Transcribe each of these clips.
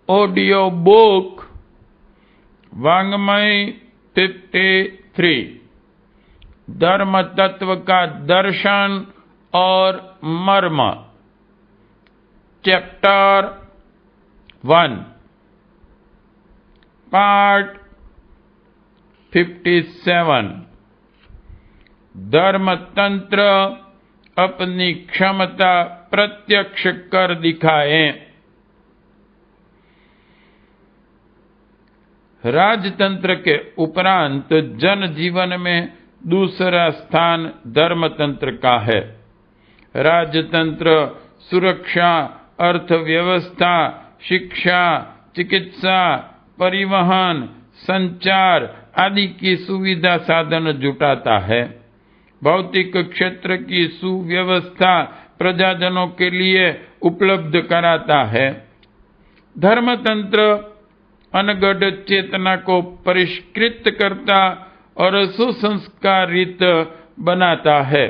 Audio book वाङ्मय 53 धर्म तत्व का दर्शन और मर्म चैप्टर 1 पार्ट 57 धर्म तंत्र अपनी क्षमता प्रत्यक्ष कर दिखाएं। राजतंत्र के उपरांत जन जीवन में दूसरा स्थान धर्मतंत्र का है। राजतंत्र सुरक्षा, अर्थव्यवस्था, शिक्षा, चिकित्सा, परिवहन, संचार आदि की सुविधा साधन जुटाता है। भौतिक क्षेत्र की सुव्यवस्था प्रजाजनों के लिए उपलब्ध कराता है। धर्मतंत्र अनगढ़ चेतना को परिष्कृत करता और सुसंस्कारित बनाता है।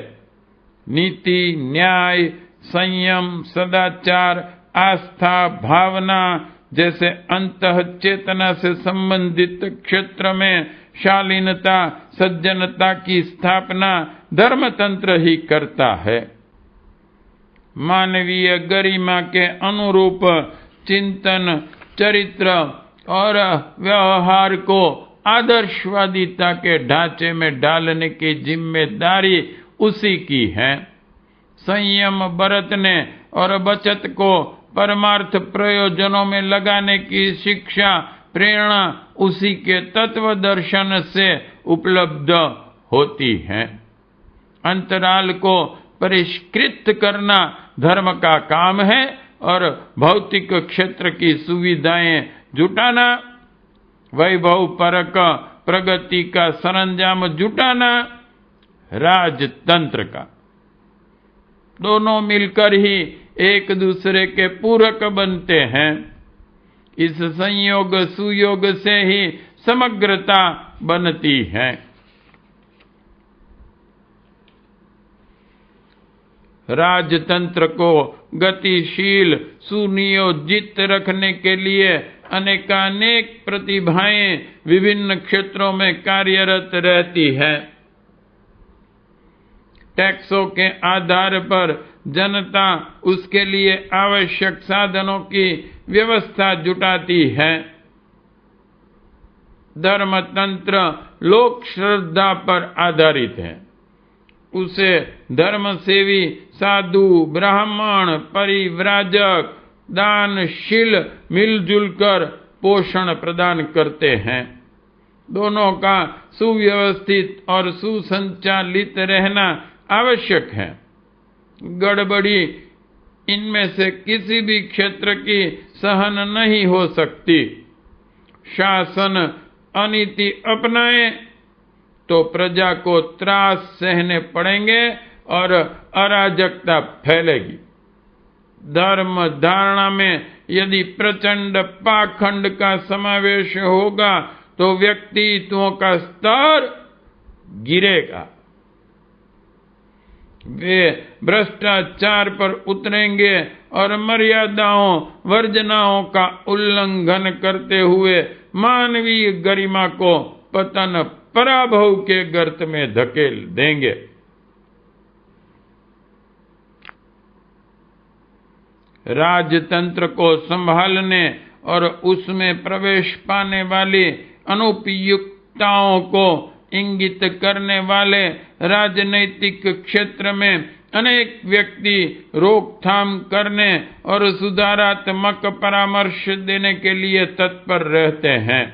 नीति, न्याय, संयम, सदाचार, आस्था, भावना जैसे अंतः चेतना से संबंधित क्षेत्र में शालीनता, सज्जनता की स्थापना धर्मतंत्र ही करता है। मानवीय गरिमा के अनुरूप चिंतन, चरित्र और व्यवहार को आदर्शवादिता के ढांचे में डालने की जिम्मेदारी उसी की है। संयम बरतने और बचत को परमार्थ प्रयोजनों में लगाने की शिक्षा, प्रेरणा उसी के तत्व दर्शन से उपलब्ध होती है। अंतराल को परिष्कृत करना धर्म का काम है और भौतिक क्षेत्र की सुविधाएं जुटाना, वैभव परक प्रगति का सरंजाम जुटाना राजतंत्र का। दोनों मिलकर ही एक दूसरे के पूरक बनते हैं। इस संयोग सुयोग से ही समग्रता बनती है। राजतंत्र को गतिशील, सुनियोजित रखने के लिए अनेकानेक प्रतिभाएं विभिन्न क्षेत्रों में कार्यरत रहती है। टैक्सों के आधार पर जनता उसके लिए आवश्यक साधनों की व्यवस्था जुटाती है। धर्मतंत्र लोक श्रद्धा पर आधारित है। उसे धर्मसेवी साधु, ब्राह्मण, परिव्राजक, दानशील मिलजुल कर पोषण प्रदान करते हैं। दोनों का सुव्यवस्थित और सुसंचालित रहना आवश्यक है। गड़बड़ी इनमें से किसी भी क्षेत्र की सहन नहीं हो सकती। शासन अनीति अपनाए तो प्रजा को त्रास सहने पड़ेंगे और अराजकता फैलेगी। धर्म धारणा में यदि प्रचंड पाखंड का समावेश होगा तो व्यक्तित्वों का स्तर गिरेगा। वे भ्रष्टाचार पर उतरेंगे और मर्यादाओं, वर्जनाओं का उल्लंघन करते हुए मानवीय गरिमा को पतन पराभव के गर्त में धकेल देंगे। राजतंत्र को संभालने और उसमें प्रवेश पाने वाली अनुपयुक्तताओं को इंगित करने वाले राजनैतिक क्षेत्र में अनेक व्यक्ति रोकथाम करने और सुधारात्मक परामर्श देने के लिए तत्पर रहते हैं।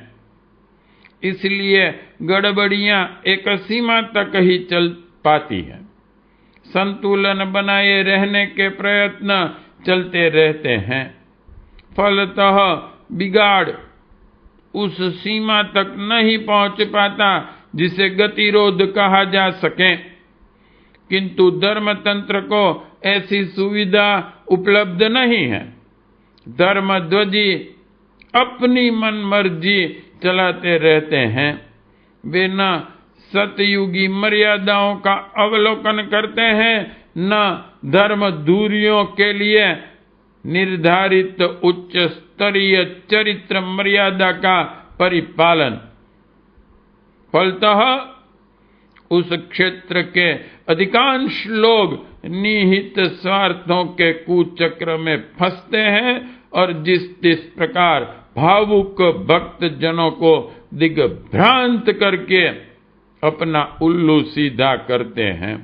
इसलिए गड़बड़ियां एक सीमा तक ही चल पाती है। संतुलन बनाए रहने के प्रयत्न चलते रहते हैं। फलतः बिगाड़ उस सीमा तक नहीं पहुंच पाता जिसे गतिरोध कहा जा सके, किंतु धर्मतंत्र को ऐसी सुविधा उपलब्ध नहीं है। धर्मध्वजी अपनी मनमर्जी चलाते रहते हैं। वे न सतयुगी मर्यादाओं का अवलोकन करते हैं, न धर्म दूरियों के लिए निर्धारित उच्च स्तरीय चरित्र मर्यादा का परिपालन। फलतः उस क्षेत्र के अधिकांश लोग निहित स्वार्थों के कुचक्र में फंसते हैं और जिस प्रकार भावुक भक्त जनों को दिग्भ्रांत करके अपना उल्लू सीधा करते हैं।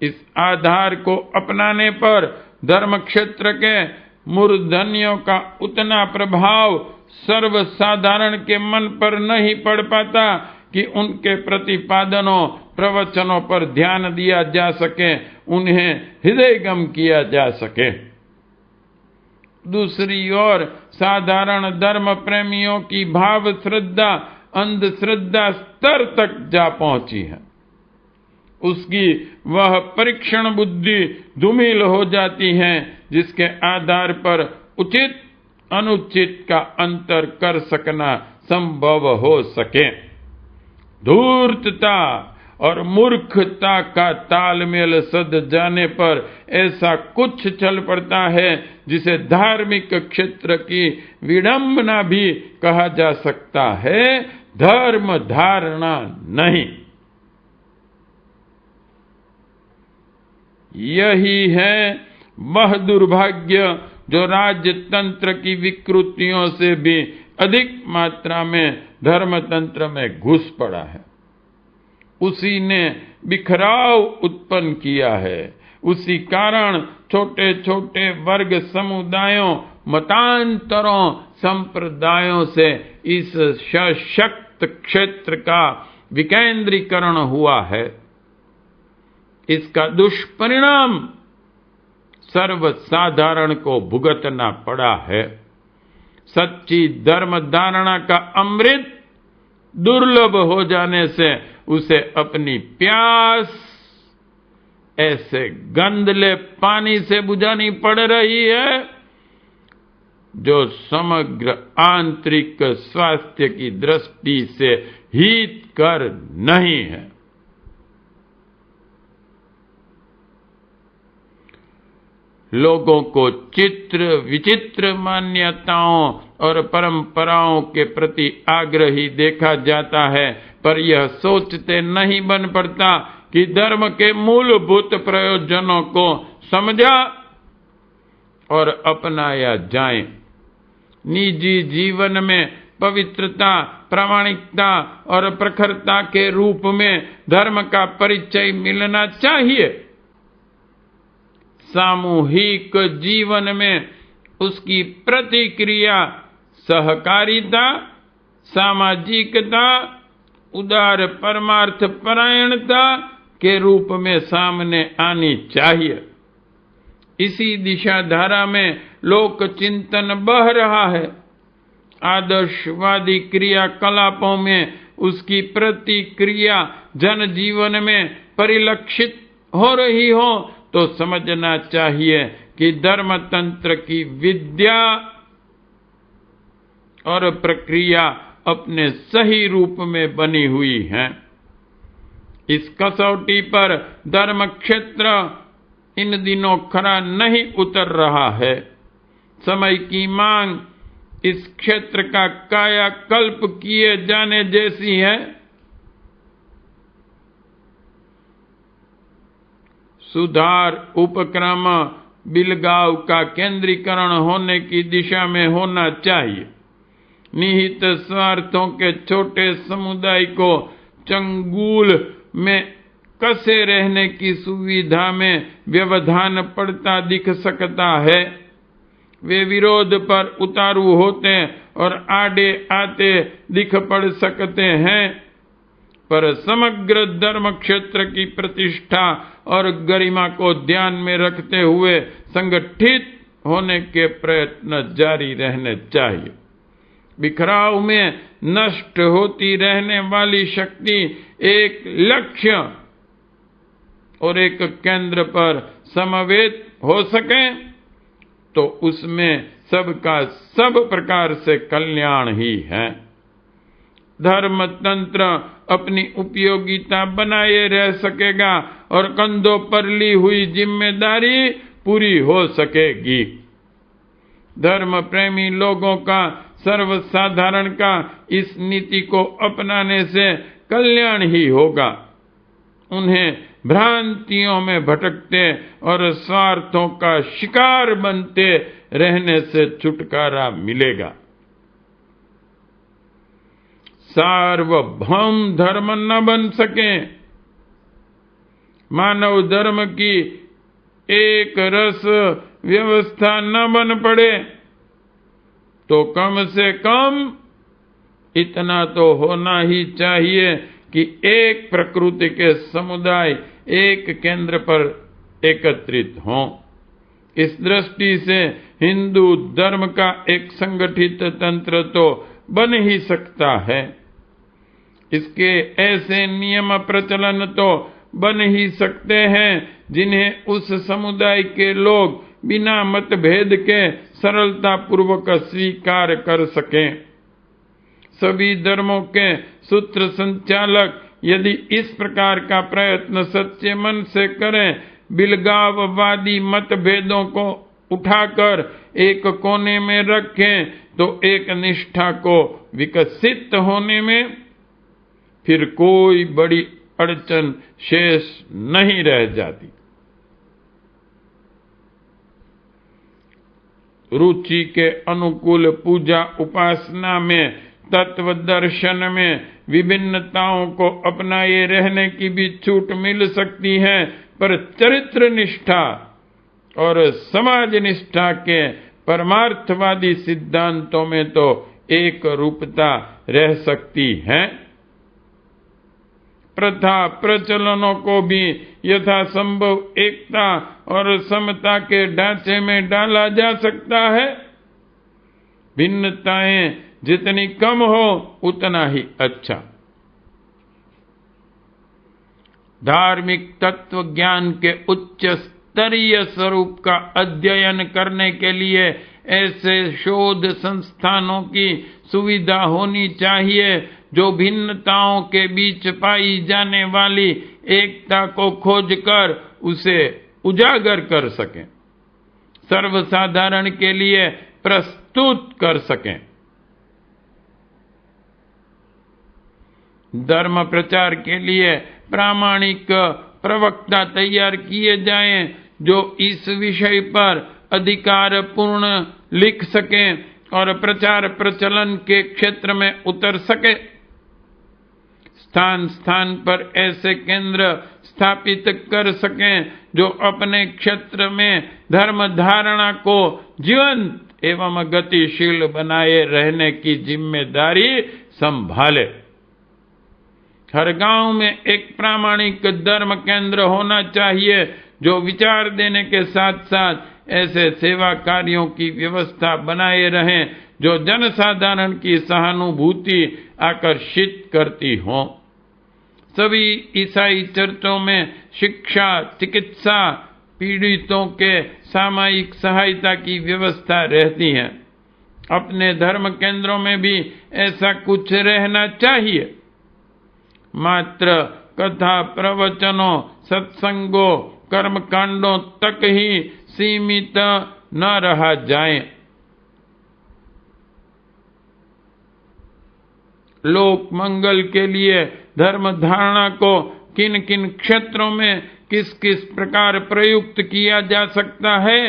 इस आधार को अपनाने पर धर्म क्षेत्र के मूर्धन्यों का उतना प्रभाव सर्वसाधारण के मन पर नहीं पड़ पाता कि उनके प्रतिपादनों प्रवचनों पर ध्यान दिया जा सके, उन्हें हृदयगम किया जा सके। दूसरी ओर साधारण धर्म प्रेमियों की भाव श्रद्धा अंधश्रद्धा स्तर तक जा पहुंची है। उसकी वह परीक्षण बुद्धि धूमिल हो जाती है जिसके आधार पर उचित अनुचित का अंतर कर सकना संभव हो सके। धूर्तता और मूर्खता का तालमेल सद जाने पर ऐसा कुछ चल पड़ता है जिसे धार्मिक क्षेत्र की विडंबना भी कहा जा सकता है, धर्म धारणा नहीं। यही है वह दुर्भाग्य जो राजतंत्र की विकृतियों से भी अधिक मात्रा में धर्मतंत्र में घुस पड़ा है। उसी ने बिखराव उत्पन्न किया है। उसी कारण छोटे छोटे वर्ग समुदायों, मतांतरों, संप्रदायों से इस सशक्त क्षेत्र का विकेंद्रीकरण हुआ है। इसका दुष्परिणाम सर्वसाधारण को भुगतना पड़ा है। सच्ची धर्म धारणा का अमृत दुर्लभ हो जाने से उसे अपनी प्यास ऐसे गंधले पानी से बुझानी पड़ रही है जो समग्र आंतरिक स्वास्थ्य की दृष्टि से हितकर नहीं है। लोगों को चित्र विचित्र मान्यताओं और परंपराओं के प्रति आग्रही देखा जाता है, पर यह सोचते नहीं बन पड़ता कि धर्म के मूलभूत प्रयोजनों को समझा और अपनाया जाए। निजी जीवन में पवित्रता, प्रामाणिकता और प्रखरता के रूप में धर्म का परिचय मिलना चाहिए। सामूहिक जीवन में उसकी प्रतिक्रिया सहकारिता, सामाजिकता, उदार परमार्थ परायणता के रूप में सामने आनी चाहिए। इसी दिशा धारा में लोक चिंतन बह रहा है। आदर्शवादी क्रियाकलापों में उसकी प्रतिक्रिया जन जीवन में परिलक्षित हो रही हो तो समझना चाहिए कि धर्मतंत्र की विद्या और प्रक्रिया अपने सही रूप में बनी हुई है। इस कसौटी पर धर्म क्षेत्र इन दिनों खरा नहीं उतर रहा है। समय की मांग इस क्षेत्र का कायाकल्प किए जाने जैसी है। सुधार उपक्रम बिलगांव का केंद्रीकरण होने की दिशा में होना चाहिए। निहित स्वार्थों के छोटे समुदाय को चंगुल में कसे रहने की सुविधा में व्यवधान पड़ता दिख सकता है। वे विरोध पर उतारू होते और आड़े आते दिख पड़ सकते हैं, पर समग्र धर्म क्षेत्र की प्रतिष्ठा और गरिमा को ध्यान में रखते हुए संगठित होने के प्रयत्न जारी रहने चाहिए। बिखराव में नष्ट होती रहने वाली शक्ति एक लक्ष्य और एक केंद्र पर समवेत हो सके तो उसमें सबका सब प्रकार से कल्याण ही है। धर्म तंत्र अपनी उपयोगिता बनाए रह सकेगा और कंधों पर ली हुई जिम्मेदारी पूरी हो सकेगी। धर्म प्रेमी लोगों का, सर्वसाधारण का इस नीति को अपनाने से कल्याण ही होगा। उन्हें भ्रांतियों में भटकते और स्वार्थों का शिकार बनते रहने से छुटकारा मिलेगा। सार्वभौम धर्म न बन सके, मानव धर्म की एक रस व्यवस्था न बन पड़े, तो कम से कम इतना तो होना ही चाहिए कि एक प्रकृति के समुदाय एक केंद्र पर एकत्रित हों। इस दृष्टि से हिंदू धर्म का एक संगठित तंत्र तो बन ही सकता है। इसके ऐसे नियम प्रचलन तो बन ही सकते हैं जिन्हें उस समुदाय के लोग बिना मतभेद के सरलता पूर्वक स्वीकार कर सकें। सभी धर्मों के सूत्र संचालक यदि इस प्रकार का प्रयत्न सच्चे मन से करें, बिलगाववादी मतभेदों को उठाकर एक कोने में रखें, तो एक निष्ठा को विकसित होने में फिर कोई बड़ी अड़चन शेष नहीं रह जाती। रुचि के अनुकूल पूजा उपासना में, तत्व दर्शन में विभिन्नताओं को अपनाए रहने की भी छूट मिल सकती है, पर चरित्र निष्ठा और समाज निष्ठा के परमार्थवादी सिद्धांतों में तो एक रूपता रह सकती है। प्रथा प्रचलनों को भी यथासंभव एकता और समता के ढांचे में डाला जा सकता है। भिन्नताएं जितनी कम हो उतना ही अच्छा। धार्मिक तत्व ज्ञान के उच्च स्तरीय स्वरूप का अध्ययन करने के लिए ऐसे शोध संस्थानों की सुविधा होनी चाहिए जो भिन्नताओं के बीच पाई जाने वाली एकता को खोजकर उसे उजागर कर सकें, सर्वसाधारण के लिए प्रस्तुत कर सकें। धर्म प्रचार के लिए प्रामाणिक प्रवक्ता तैयार किए जाएं जो इस विषय पर अधिकारपूर्ण लिख सकें और प्रचार प्रचलन के क्षेत्र में उतर सके। स्थान स्थान पर ऐसे केंद्र स्थापित कर सकें जो अपने क्षेत्र में धर्म धारणा को जीवंत एवं गतिशील बनाए रहने की जिम्मेदारी संभाले। हर गांव में एक प्रामाणिक धर्म केंद्र होना चाहिए जो विचार देने के साथ साथ ऐसे सेवा कार्यों की व्यवस्था बनाए रहें जो जनसाधारण की सहानुभूति आकर्षित करती हो। सभी ईसाई चर्चों में शिक्षा, चिकित्सा, पीड़ितों के सामायिक सहायता की व्यवस्था रहती है। अपने धर्म केंद्रों में भी ऐसा कुछ रहना चाहिए। मात्र कथा प्रवचनों, सत्संगों, कर्मकांडों तक ही सीमित न रहा जाए। लोक मंगल के लिए धर्म धारणा को किन किन क्षेत्रों में किस किस प्रकार प्रयुक्त किया जा सकता है,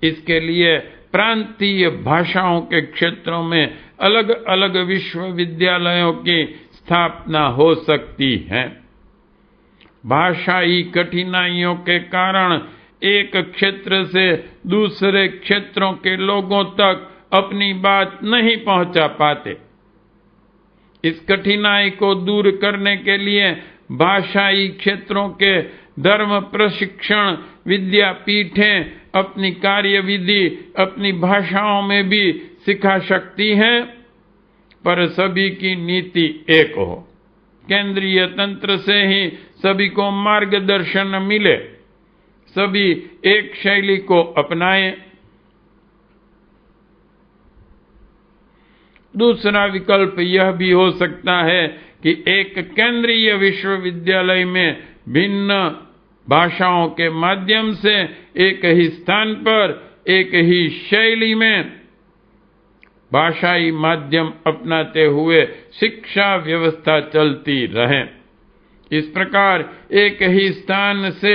इसके लिए प्रांतीय भाषाओं के क्षेत्रों में अलग अलग विश्वविद्यालयों की स्थापना हो सकती है। भाषाई कठिनाइयों के कारण एक क्षेत्र से दूसरे क्षेत्रों के लोगों तक अपनी बात नहीं पहुंचा पाते। इस कठिनाई को दूर करने के लिए भाषाई क्षेत्रों के धर्म प्रशिक्षण विद्यापीठें अपनी कार्यविधि अपनी भाषाओं में भी सिखा सकती हैं, पर सभी की नीति एक हो। केंद्रीय तंत्र से ही सभी को मार्गदर्शन मिले, सभी एक शैली को अपनाएं। दूसरा विकल्प यह भी हो सकता है कि एक केंद्रीय विश्वविद्यालय में भिन्न भाषाओं के माध्यम से एक ही स्थान पर एक ही शैली में भाषाई माध्यम अपनाते हुए शिक्षा व्यवस्था चलती रहे। इस प्रकार एक ही स्थान से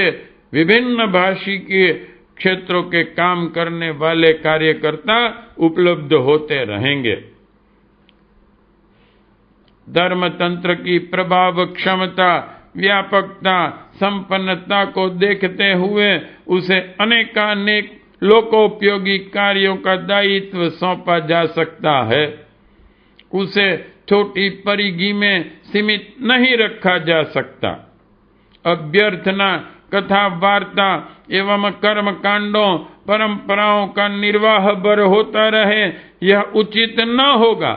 विभिन्न भाषी के क्षेत्रों के काम करने वाले कार्यकर्ता उपलब्ध होते रहेंगे। धर्मतंत्र की प्रभाव क्षमता, व्यापकता, संपन्नता को देखते हुए उसे अनेकानेक लोकोपयोगी कार्यों का दायित्व सौंपा जा सकता है। उसे छोटी परिधि में सीमित नहीं रखा जा सकता। अभ्यर्थना, कथा, वार्ता एवं कर्म कांडों, परंपराओं का निर्वाह बर होता रहे, यह उचित न होगा।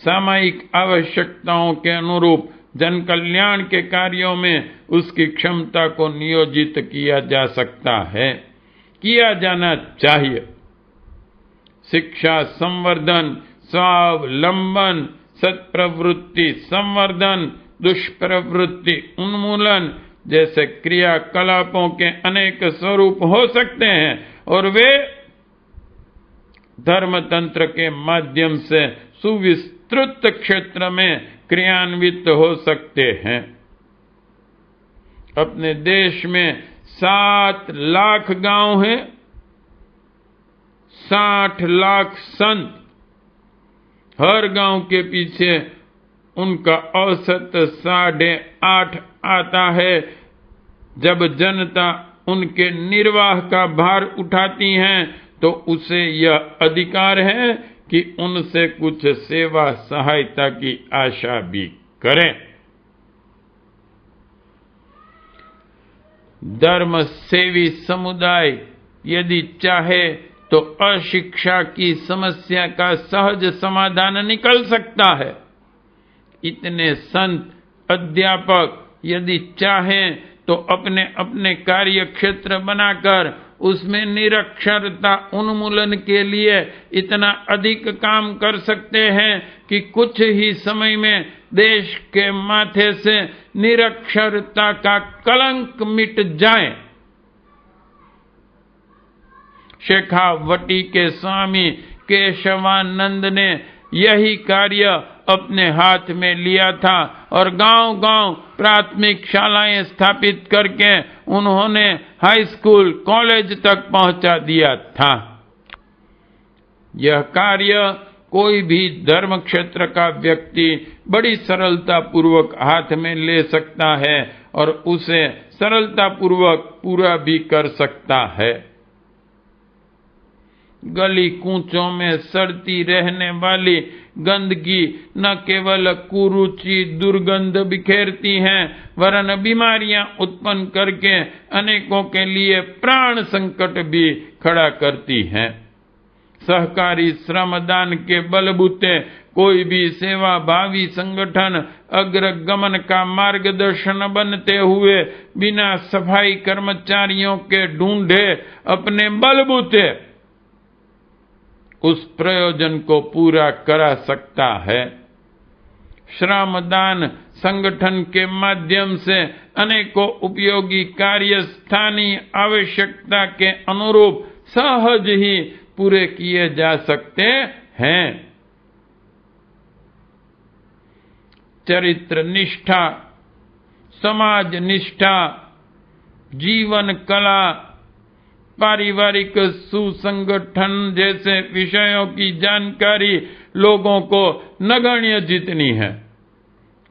सामायिक आवश्यकताओं के अनुरूप जन कल्याण के कार्यों में उसकी क्षमता को नियोजित किया जा सकता है, किया जाना चाहिए। शिक्षा संवर्धन, स्वावलंबन, सत्प्रवृत्ति संवर्धन, दुष्प्रवृत्ति उन्मूलन जैसे क्रियाकलापों के अनेक स्वरूप हो सकते हैं और वे धर्मतंत्र के माध्यम से सुविस्तृत क्षेत्र में क्रियान्वित हो सकते हैं। अपने देश में 7 लाख गांव हैं, 60 लाख संत। हर गांव के पीछे उनका औसत 8.5 आता है। जब जनता उनके निर्वाह का भार उठाती है तो उसे यह अधिकार है कि उनसे कुछ सेवा सहायता की आशा भी करें। धर्म सेवी समुदाय यदि चाहे तो अशिक्षा की समस्या का सहज समाधान निकल सकता है। इतने संत, अध्यापक यदि चाहें तो अपने अपने कार्य क्षेत्र बनाकर उसमें निरक्षरता उन्मूलन के लिए इतना अधिक काम कर सकते हैं कि कुछ ही समय में देश के माथे से निरक्षरता का कलंक मिट जाए। शेखावटी के स्वामी केशवानंद ने यही कार्य अपने हाथ में लिया था और गांव-गांव प्राथमिक शालाएं स्थापित करके उन्होंने हाई स्कूल, कॉलेज तक पहुंचा दिया था। यह कार्य कोई भी धर्म क्षेत्र का व्यक्ति बड़ी सरलता पूर्वक हाथ में ले सकता है और उसे सरलता पूर्वक पूरा भी कर सकता है। गली कूचों में सड़ती रहने वाली गंदगी न केवल कुरुचि दुर्गंध बिखेरती हैं, वरन बीमारियां उत्पन्न करके अनेकों के लिए प्राण संकट भी खड़ा करती हैं। सहकारी श्रमदान के बलबूते कोई भी सेवा भावी संगठन अग्रगमन का मार्गदर्शन बनते हुए बिना सफाई कर्मचारियों के ढूंढे अपने बलबूते उस प्रयोजन को पूरा करा सकता है। श्रमदान संगठन के माध्यम से अनेकों उपयोगी कार्य स्थानीय आवश्यकता के अनुरूप सहज ही पूरे किए जा सकते हैं। चरित्र निष्ठा, समाज निष्ठा, जीवन कला, पारिवारिक सुसंगठन जैसे विषयों की जानकारी लोगों को नगण्य जितनी है,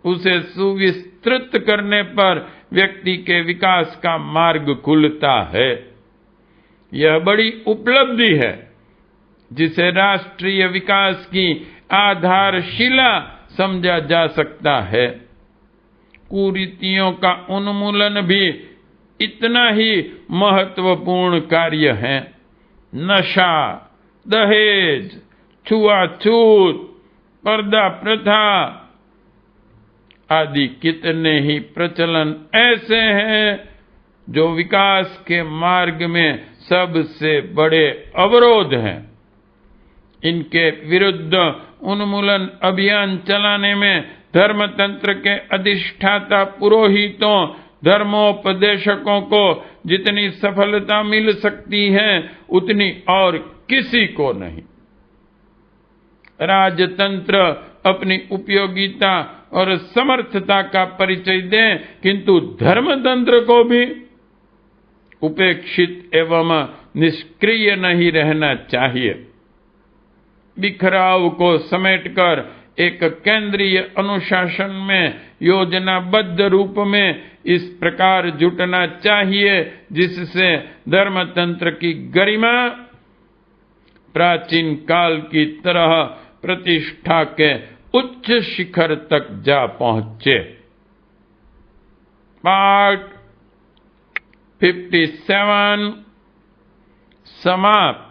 उसे सुविस्तृत करने पर व्यक्ति के विकास का मार्ग खुलता है। यह बड़ी उपलब्धि है जिसे राष्ट्रीय विकास की आधारशिला समझा जा सकता है। कुरीतियों का उन्मूलन भी इतना ही महत्वपूर्ण कार्य है। नशा, दहेज, छुआछूत, पर्दा प्रथा आदि कितने ही प्रचलन ऐसे हैं जो विकास के मार्ग में सबसे बड़े अवरोध हैं। इनके विरुद्ध उन्मूलन अभियान चलाने में धर्मतंत्र के अधिष्ठाता पुरोहितों, धर्मोपदेशकों को जितनी सफलता मिल सकती है उतनी और किसी को नहीं। राजतंत्र अपनी उपयोगिता और समर्थता का परिचय दे, किंतु धर्मतंत्र को भी उपेक्षित एवं निष्क्रिय नहीं रहना चाहिए। बिखराव को समेटकर एक केंद्रीय अनुशासन में योजनाबद्ध रूप में इस प्रकार जुटना चाहिए जिससे धर्मतंत्र की गरिमा प्राचीन काल की तरह प्रतिष्ठा के उच्च शिखर तक जा पहुंचे। पाठ 57 समाप्त।